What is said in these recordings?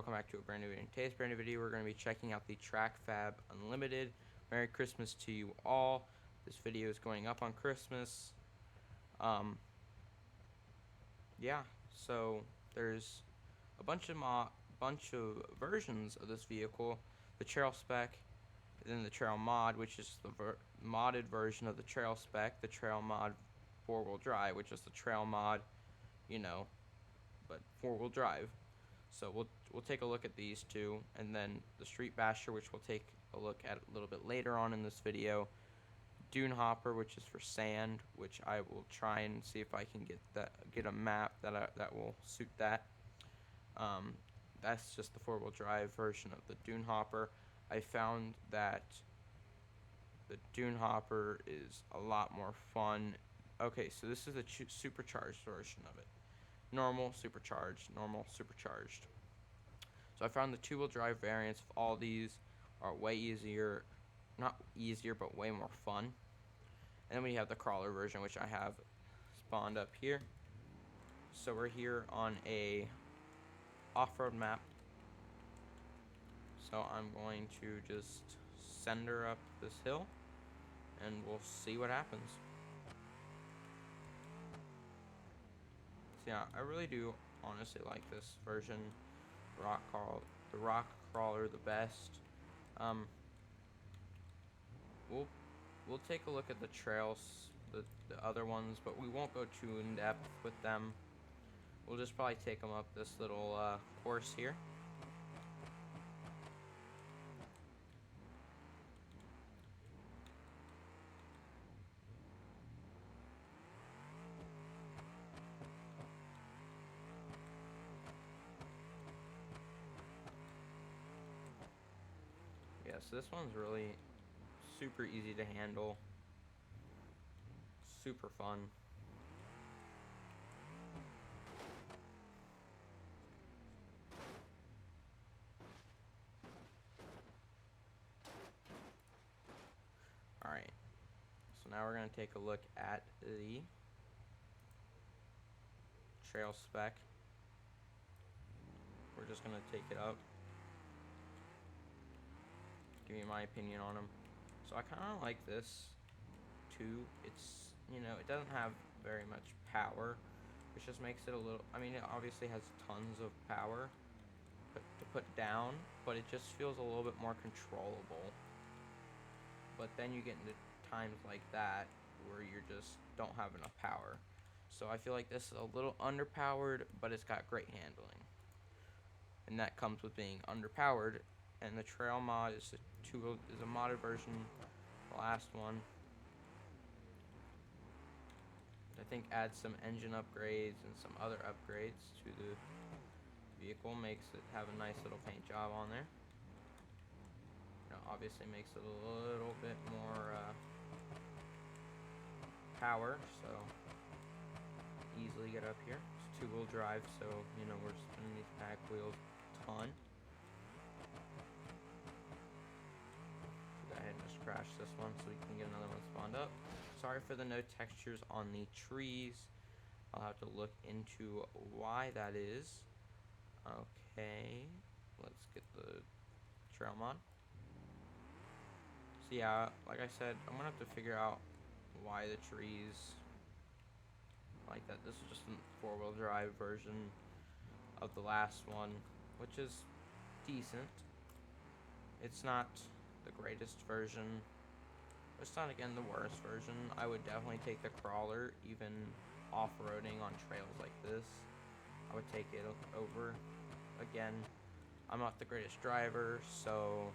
welcome back to a brand new video. In today's brand new video, we're going to be checking out the Trackfab Unlimited. Merry Christmas to you all. This video is going up on Christmas. Yeah, so there's a bunch of versions of this vehicle. The trail spec, then the trail mod, which is the modded version of the trail spec. The trail mod 4-wheel drive, which is the trail mod, but 4-wheel drive. So we'll take a look at these two, and then the Street Basher, which we'll take a look at a little bit later on in this video. Dune Hopper, which is for sand, which I will try and see if I can get a map that will suit that. That's just the 4-wheel drive version of the Dune Hopper. I found that the Dune Hopper is a lot more fun. Okay, so this is a supercharged version of it. Normal, supercharged, normal, supercharged. So I found the 2-wheel drive variants of all these are way easier, not easier, but way more fun. And then we have the crawler version, which I have spawned up here. So we're here on a off-road map. So I'm going to just send her up this hill, and we'll see what happens. Yeah, I really do honestly like this version. The rock crawler, the best. We'll take a look at the trails, the other ones, but we won't go too in depth with them. We'll just probably take them up this little course here. Yeah, so this one's really super easy to handle, super fun. Alright, so now we're going to take a look at the trail spec. We're just going to take it up, give you my opinion on them. So I kind of like this too. It's, it doesn't have very much power, which just makes it a little, it obviously has tons of power to put down, but it just feels a little bit more controllable. But then you get into times like that where you just don't have enough power. So I feel like this is a little underpowered, but it's got great handling. And that comes with being underpowered. And the trail mod is a modded version, the last one. I think adds some engine upgrades and some other upgrades to the vehicle, makes it have a nice little paint job on there. Obviously makes it a little bit more power, so easily get up here. It's 2-wheel drive, so we're spinning these pack wheels a ton. Go ahead and just crash this one so we can get another one spawned up. Sorry for the no textures on the trees. I'll have to look into why that is. Okay, let's get the trail mod. So yeah, like I said, I'm gonna have to figure out why the trees like that. This is just a 4-wheel drive version of the last one, which is decent. It's not the greatest version. It's not, again, the worst version. I would definitely take the crawler, even off-roading on trails like this. I would take it over. Again, I'm not the greatest driver, so,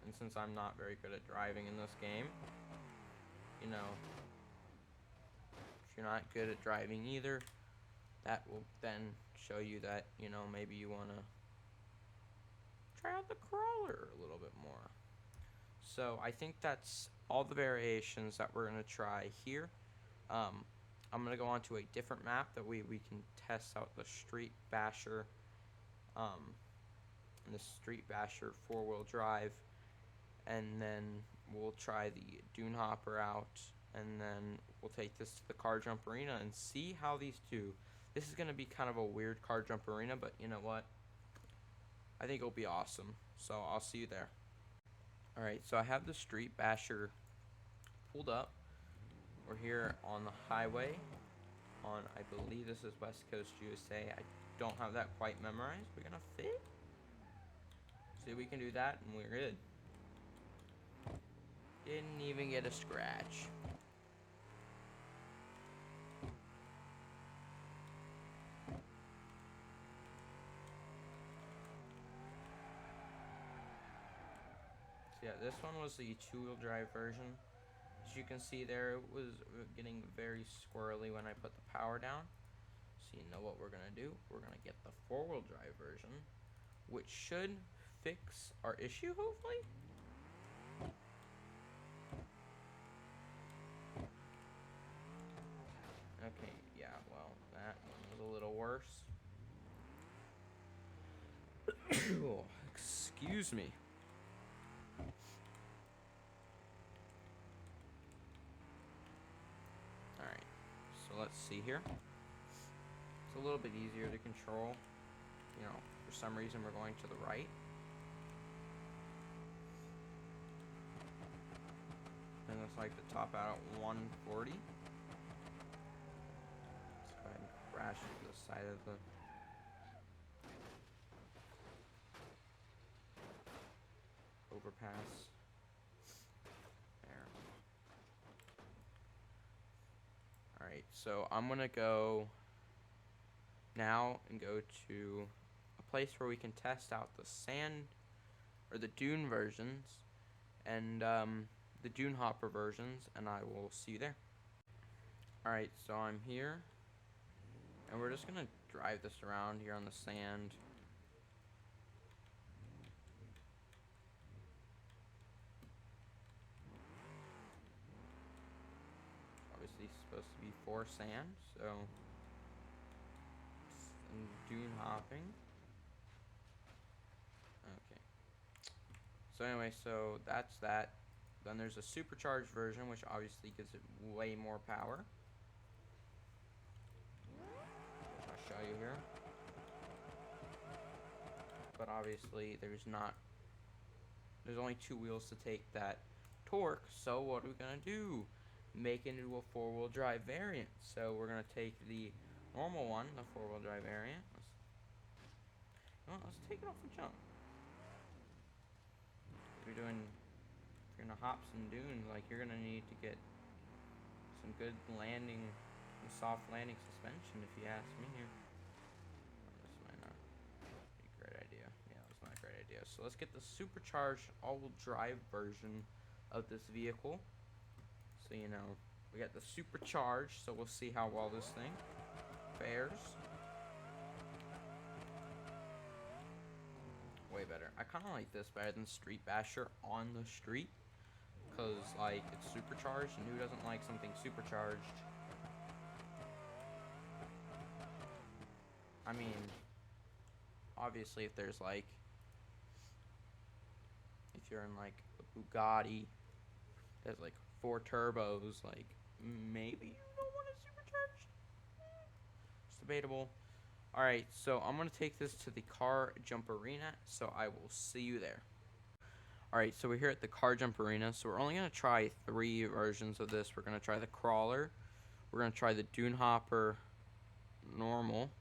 And since I'm not very good at driving in this game, if you're not good at driving either, that will then show you that, maybe you want to try out the crawler a little bit more. So I think that's all the variations that we're going to try here. I'm going to go on to a different map that we can test out the Street Basher, the Street Basher 4-wheel drive, and then we'll try the Dune Hopper out, and then we'll take this to the car jump arena and see how these do. This is going to be kind of a weird car jump arena, but you know what? I think it'll be awesome. So I'll see you there. Alright, so I have the Street Basher pulled up. We're here on the highway on, I believe this is West Coast USA. I don't have that quite memorized. We're going to fit. See, we can do that and we're good. Didn't even get a scratch. So yeah, this one was the two-wheel drive version. As you can see there, it was getting very squirrely when I put the power down. So you know what we're going to do? We're going to get the four-wheel drive version, which should fix our issue, hopefully. Okay, yeah, well, that one was a little worse. Excuse me. Alright, so let's see here. It's a little bit easier to control. You know, for some reason we're going to the right. And it's like to top out at 140. Let's go ahead and crash into the side of the overpass. There. Alright, so I'm gonna go now and go to a place where we can test out the sand or the dune versions and the dune hopper versions, and I will see you there. Alright, so I'm here and we're just gonna drive this around here on the sand. Obviously supposed to be for sand, so and dune hopping. Okay. So anyway, so that's that. Then there's a supercharged version, which obviously gives it way more power. I'll show you here. But obviously there's only two wheels to take that torque, so what are we gonna do? Make it into a four-wheel drive variant. So we're gonna take the normal one, the four-wheel drive variant. Let's take it off the jump. If you're gonna hops and dunes, like you're gonna need to get some good landing, soft landing suspension, if you ask me here. This might not be a great idea. Yeah, that's not a great idea. So let's get the supercharged all-wheel drive version of this vehicle. So you know, we got the supercharged, so we'll see how well this thing fares. Way better. I kind of like this better than Street Basher on the street, because like it's supercharged, and who doesn't like something supercharged? I mean, obviously if there's like, if you're in like a Bugatti that's like 4 turbos, like maybe you don't want it supercharged. It's debatable. Alright, so I'm going to take this to the car jump arena, so I will see you there. Alright, so we're here at the car jump arena, so we're only going to try 3 versions of this. We're going to try the crawler, we're going to try the dune hopper normal,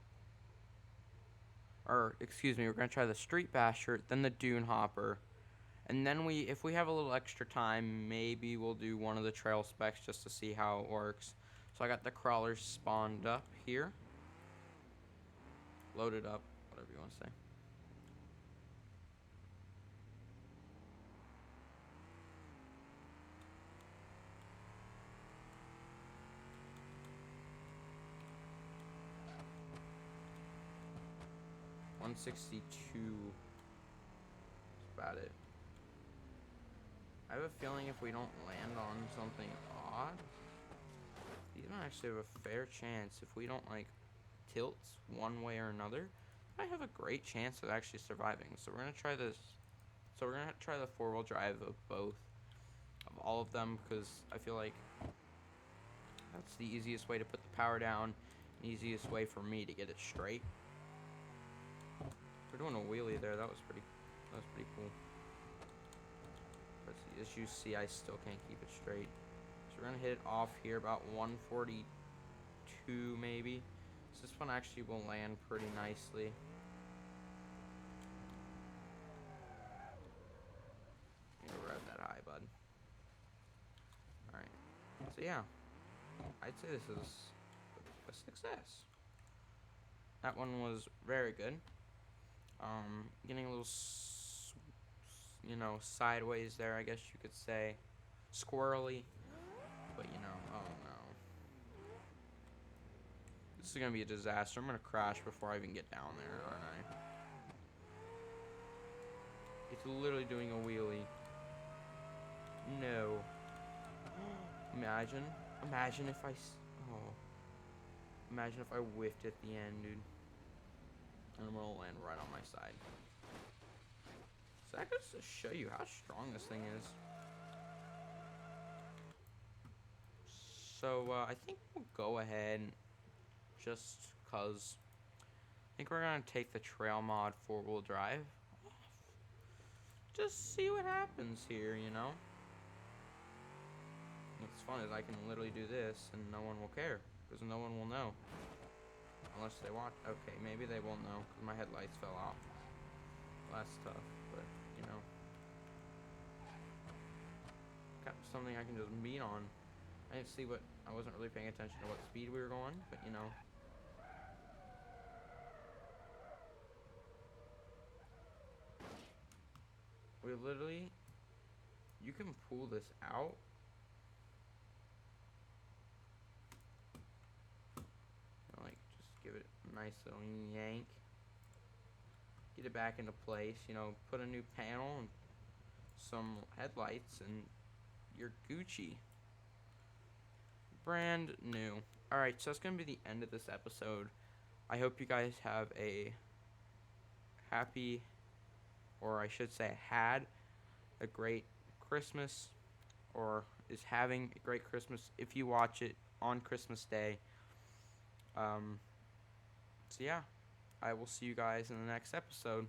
or excuse me, we're going to try the street basher, then the dune hopper, and then if we have a little extra time, maybe we'll do one of the trail specs just to see how it works. So I got the crawlers spawned up here. Loaded up, whatever you want to say. $162. That's about it. I have a feeling if we don't land on something odd, these might actually have a fair chance. If we don't like tilts one way or another, I have a great chance of actually surviving. So we're gonna try this. So we're gonna try the four-wheel drive of both, of all of them, because I feel like That's the easiest way to put the power down. Easiest way for me to get it straight. We're doing a wheelie there. That was pretty cool. But as you see, I still can't keep it straight. So we're gonna hit it off here about 142 maybe. So this one actually will land pretty nicely. You rev that high, bud. Alright. So yeah. I'd say this is a success. That one was very good. Getting a little, sideways there, I guess you could say. Squirrely. But, oh no. This is going to be a disaster. I'm going to crash before I even get down there, aren't I? It's literally doing a wheelie. No. Imagine if imagine if I whiffed at the end, dude. And I'm gonna land right on my side. So that goes to show you how strong this thing is. So I think we'll go ahead, just cause I think we're gonna take the trail mod 4-wheel drive. Just see what happens here, What's fun is I can literally do this and no one will care, because no one will know. Unless they watch. Okay, maybe they will know, because my headlights fell off. Well, that's tough, but, got something I can just beat on. I didn't see I wasn't really paying attention to what speed we were going, but, We literally, you can pull this out. Just give it a nice little yank. Get it back into place, put a new panel and some headlights and you're Gucci. Brand new. Alright, so that's going to be the end of this episode. I hope you guys have a happy, or I should say had a great Christmas, or is having a great Christmas if you watch it on Christmas Day. So yeah, I will see you guys in the next episode.